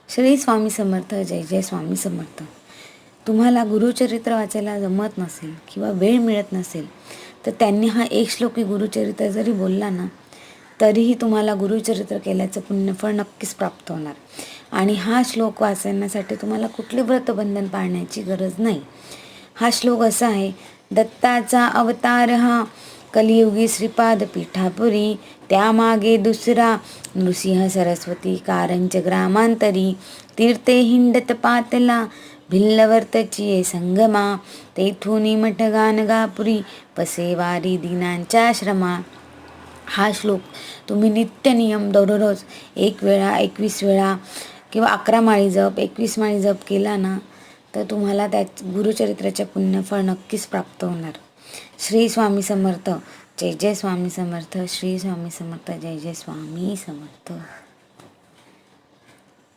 श्री स्वामी समर्थ. जय जय स्वामी समर्थ. तुम्हाला गुरुचरित्र वाचायला जमत नसेल किंवा वेळ मिळत नसेल तर त्यांनी हा एक श्लोकी गुरुचरित्र जरी बोलला ना तरीही तुम्हाला गुरुचरित्र केल्याचं पुण्यफळ नक्कीच प्राप्त होणार. आणि हा श्लोक वाचण्यासाठी तुम्हाला कुठले व्रतबंधन पाळण्याची गरज नाही. हा श्लोक असा आहे, दत्ताचा अवतार हा कलियुगी श्रीपाद पीठापुरी, त्यामागे दुसरा नृसिंह सरस्वती कारंज ग्रामांतरी, तीर्थे हिंडत पातला भिल्लवर्तची संगमा, तेथुनी मठ गानगापुरी, पसेवारी दीनांच्या श्रमा. हा श्लोक तुम्ही नित्यनियम दररोज 1 वेळा 21 वेळा किंवा 11 माळी जप 21 माळी जप केला ना तर तुम्हाला त्या गुरुचरित्राचे पुण्यफळ नक्कीच प्राप्त होणार. श्री स्वामी समर्थ. जय जय स्वामी समर्थ. श्री स्वामी समर्थ. जय जय स्वामी समर्थ.